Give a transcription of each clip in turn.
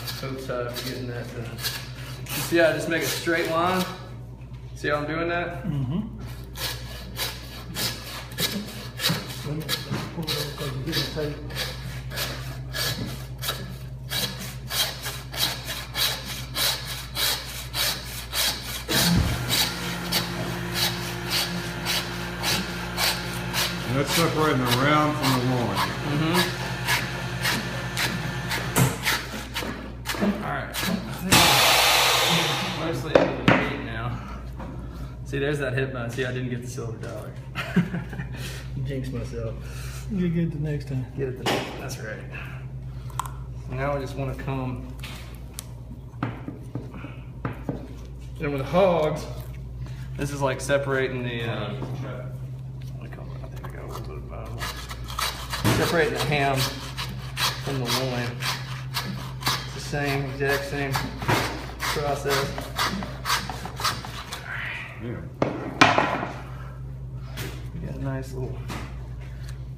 hopes of getting that done. You see how I just make a straight line? See how I'm doing that? Mm-hmm. That's separating the round from the loin. Mm-hmm. Alright. Mostly into the meat now. See, there's that hip bone. See, I didn't get the silver dollar. Jinx myself. You'll get it the next time. Get it the next time. That's right. Now I just want to come. And with hogs, this is like separating the. Separating the ham from the loin. It's the same, exact same process. Yeah. We got a nice little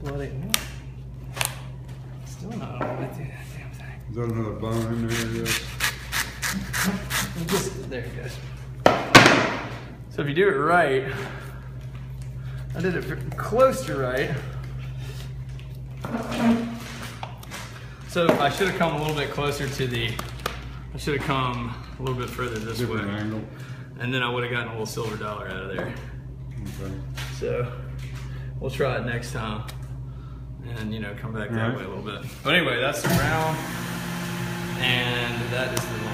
bloody. Still not all the way through that damn thing. Is that another bone in there? Yes. There it goes. So if you do it right, I did it close to right. So I should have come a little bit closer to the, I should have come a little bit further this way. Angle. And then I would have gotten a little silver dollar out of there. Okay. So we'll try it next time and, you know, come back that way a little bit. But anyway, that's the round and that is the loin.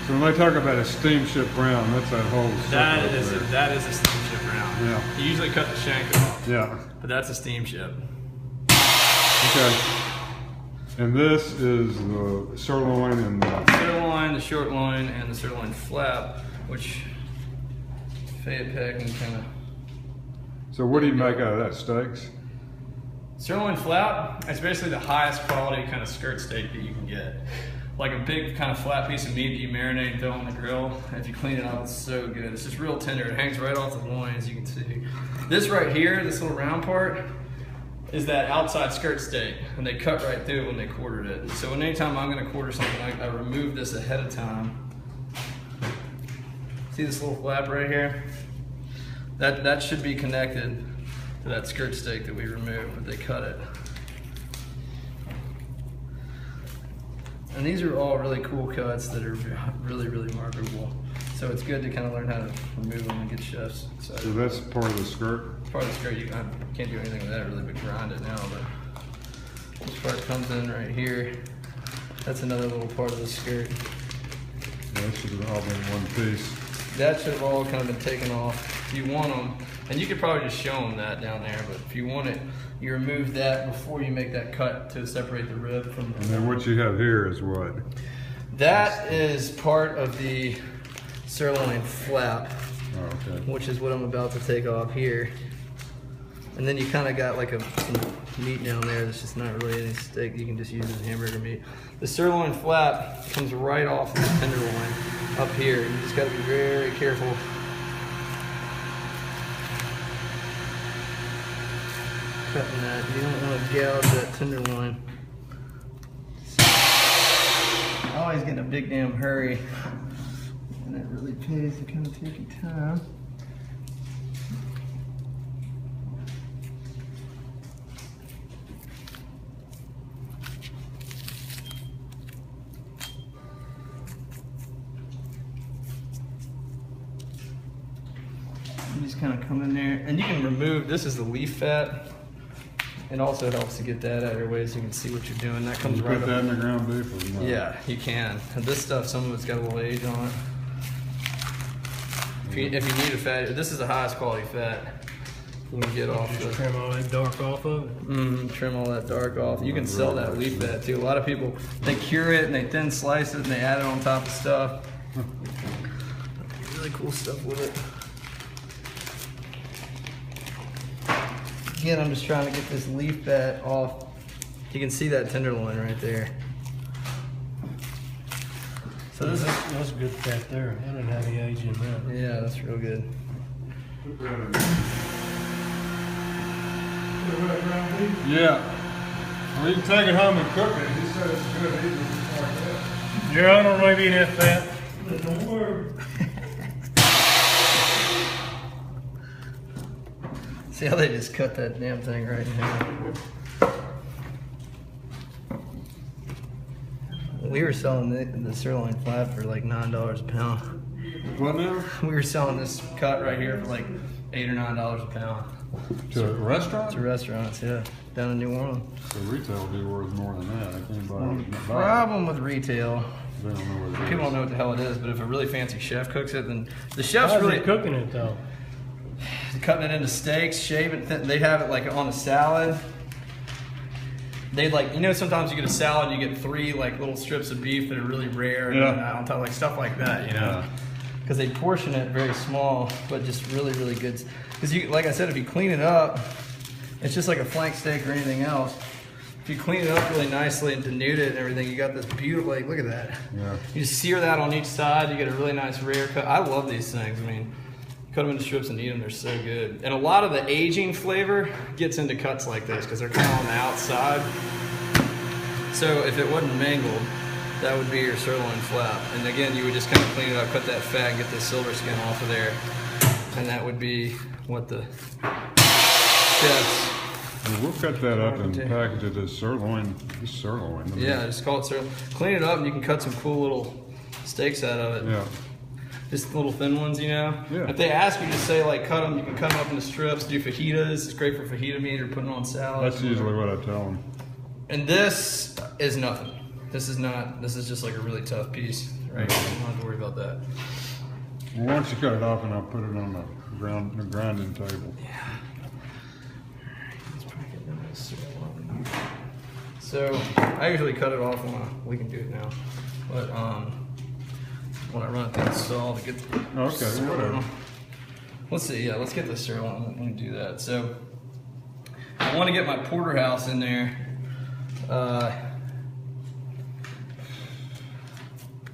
So when they talk about a steamship round, that's that whole That is a steamship round. Yeah. You usually cut the shank off. Yeah. But that's a steamship. Okay. And this is the sirloin and the Sirloin, the short loin, and the sirloin flap, which Fayette Packing kind of. So what do you make out of that? Steaks? Sirloin flap, it's basically the highest quality kind of skirt steak that you can get. Like a big kind of flat piece of meat that you marinate and throw on the grill. If you clean it up, it's so good. It's just real tender. It hangs right off the loin, as you can see. This right here, this little round part, is that outside skirt steak, and they cut right through it when they quartered it. So anytime I'm gonna quarter something, I remove this ahead of time. See this little flap right here? That should be connected to that skirt steak that we removed, but they cut it. And these are all really cool cuts that are really, really marketable. So it's good to kind of learn how to remove them and get chefs excited. So that's part of the skirt? Part of the skirt, you can't do anything with that really, but grind it now. But this part comes in right here. That's another little part of the skirt. Yeah, that should have all been one piece. That should have all kind of been taken off. If you want them, and you could probably just show them that down there, but if you want it, you remove that before you make that cut to separate the rib from the. And then what you have here is what? That is part of the sirloin flap, Oh, okay. which is what I'm about to take off here. And then you kind of got like some meat down there that's just not really any steak. You can just use it as hamburger meat. The sirloin flap comes right off the tenderloin up here. You just got to be very careful. Cutting that. You don't want to gouge that tenderloin. Always get in a big damn hurry. And it really pays to kind of take your time. You just kind of come in there, and you can remove, this is the leaf fat. It also helps to get that out of your way so you can see what you're doing. That comes You right put up. that in the ground beef or not? Yeah, you can. And this stuff, some of it's got a little age on it. If you need a fat, this is the highest quality fat you can get off. Just trim all that dark off of it. Trim all that dark off. You can sell that leaf fat too. A lot of people, they cure it and they thin slice it and they add it on top of stuff. Really cool stuff with it. Again, I'm just trying to get this leaf fat off. You can see that tenderloin right there. So this is, That's good fat there. That didn't have any age in that. yeah, that's real good. Yeah. Well, you can take it home and cook it. He said it's good. He just like that. Your owner may be that fat. Don't worry. See how they just cut that damn thing right in half. We were selling the sirloin flat for like $9 a pound. What now? We were selling this cut right here for like $8 or $9 a pound. To a restaurant? To restaurants, yeah, down in New Orleans. So retail would be worth more than that. If anybody would buy it, Problem with retail, they don't know what it is. people don't know what the hell it is, but if a really fancy chef cooks it, then the chef's How's really he cooking it though? cutting it into steaks, shaving it. They have it like on a salad. They like, you know, sometimes you get a salad, you get 3 like little strips of beef that are really rare, and on top, like stuff like that, you know, because they portion it very small, but just really, really good. Because you, like I said, if you clean it up, it's just like a flank steak or anything else. If you clean it up really nicely and denude it and everything, you got this beautiful, like, look at that. Yeah. You just sear that on each side, you get a really nice rare cut. I love these things. I mean, cut them into strips and eat them, they're so good. And a lot of the aging flavor gets into cuts like this because they're kind of on the outside. So if it wasn't mangled, that would be your sirloin flap. And again, you would just kind of clean it up, cut that fat, and get the silver skin off of there. And that would be what the chefs. Well, we'll cut that up and package it as sirloin. Just sirloin. I mean, Yeah, just call it sirloin. Clean it up and you can cut some cool little steaks out of it. Yeah. Just little thin ones, you know? Yeah. If they ask you to say, like, cut them, you can cut them up into strips, do fajitas. It's great for fajita meat or putting on salads. That's usually what I tell them. And this is nothing. This is not, this is just like a really tough piece, right? You don't have to worry about that. Well, once you cut it off, and I'll put it on the grinding table. Yeah. Let's probably get rid of this sirloin. So, I usually cut it off we can do it now. But, when I run it through the saw to get the Okay, whatever. Let's see, yeah, let's get the sirloin. Let me do that. So, I want to get my porterhouse in there.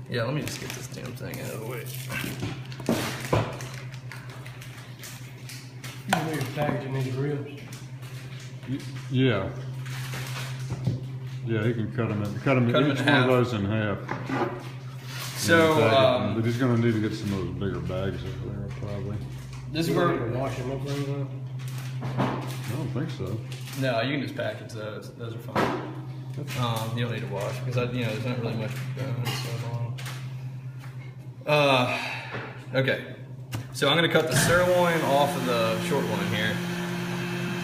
Yeah, let me just get this damn thing out of the way. You're packaging these ribs. Yeah. Yeah, he can cut them in. Cut them Cut 'em each in one half. of those in half. So, but he's going to need to get some of those bigger bags over there, probably. this is You where. need to wash them up very well. I don't think so. No, you can just package those. Those are fine. You don't need to wash because there's not really much bone and stuff on them. Okay, so I'm gonna cut the sirloin off of the short one here.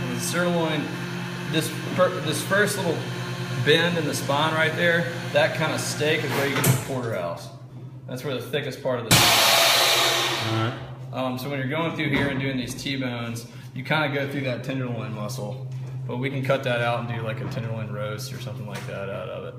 And the sirloin, this first little bend in the spine right there, that kind of steak is where you get the porterhouse. That's where the thickest part of the steak is. All right. So when you're going through here and doing these T-bones, you kind of go through that tenderloin muscle. But we can cut that out and do like a tenderloin roast or something like that out of it.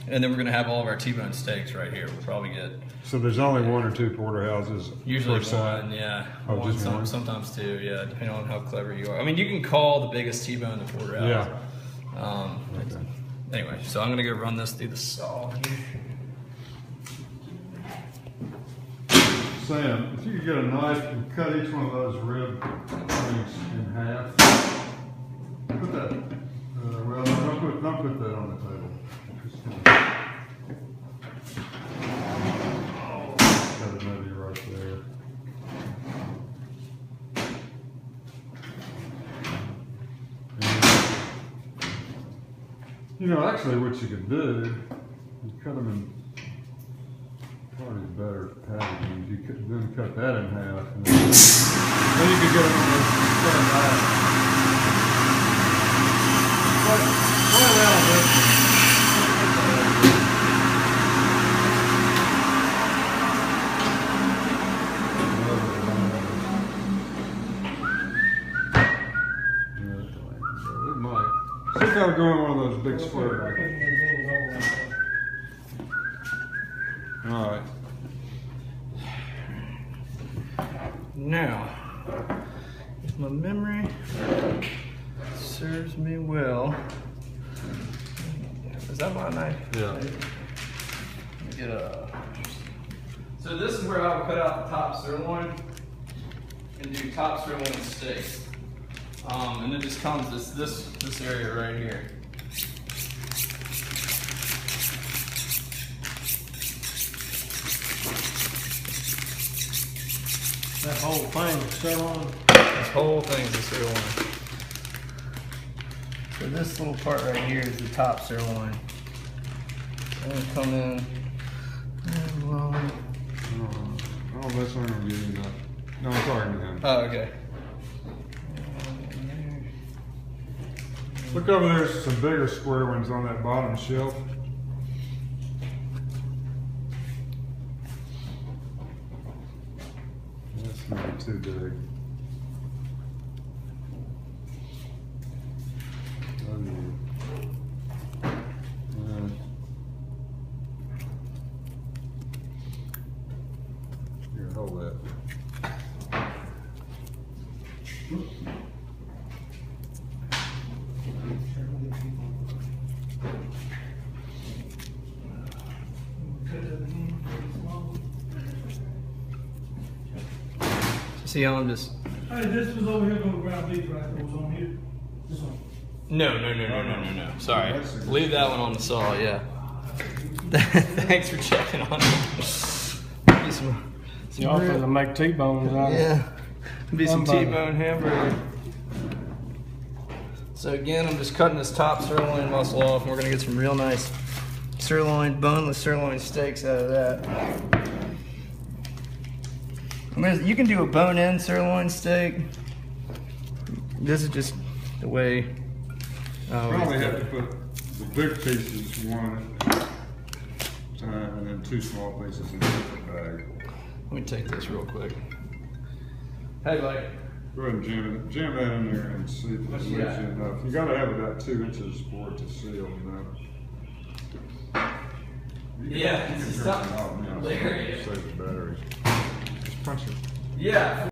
And then we're gonna have all of our T-bone steaks right here. We'll probably get So there's only 1 or 2 porterhouses usually per side? one, yeah. Oh, One, just one? sometimes 2, yeah, depending on how clever you are. I mean, you can call the biggest T-bone the porterhouse. Yeah. Anyway, so I'm gonna go run this through the saw here. Sam, if you could get a knife and cut each one of those rib things in half. Put that. Well, don't put that on the table. Just cut it maybe right there. And, actually, what you could do, you cut them in. Probably better packaging. You could then cut that in half. And then you could get them on the knife. Play around with this. It might. See if that would go in one of those big square bags. All right. Now, if my memory serves me well, is that my knife? Yeah. Let me get a. So this is where I would cut out the top sirloin and do top sirloin steak, and it just comes this area right here. That whole thing is sirloin. This whole thing's a sirloin. So this little part right here is the top sirloin. I'm gonna come in and lower it. Oh, that's not gonna give you that. No, I'm talking to him. Oh, okay. Look over there, there's some bigger square ones on that bottom shelf. That's not too big. Oh, yeah. Here, hold that. See how I'm just. Hey, this was over here gonna ground beef right there, was on here. This one. No. Sorry. Leave that one on the saw, yeah. Thanks for checking on it. Be some Y'all real- finna make T-bones out of it. Yeah. Be some Somebody. T-bone hamburger. So again, I'm just cutting this top sirloin muscle off, and we're gonna get some real nice sirloin, boneless sirloin steaks out of that. You can do a bone-in sirloin steak. This is just the way. Probably have to put the big pieces one at a time and then two small pieces in a different bag. Let me take this real quick. Hey, buddy. Go ahead and jam that in there and see if it leaves you enough. You gotta have about 2 inches for it to seal, you know. Yeah, You can it's turn not it off now, so hilarious. save the batteries. Just punch it. Yeah.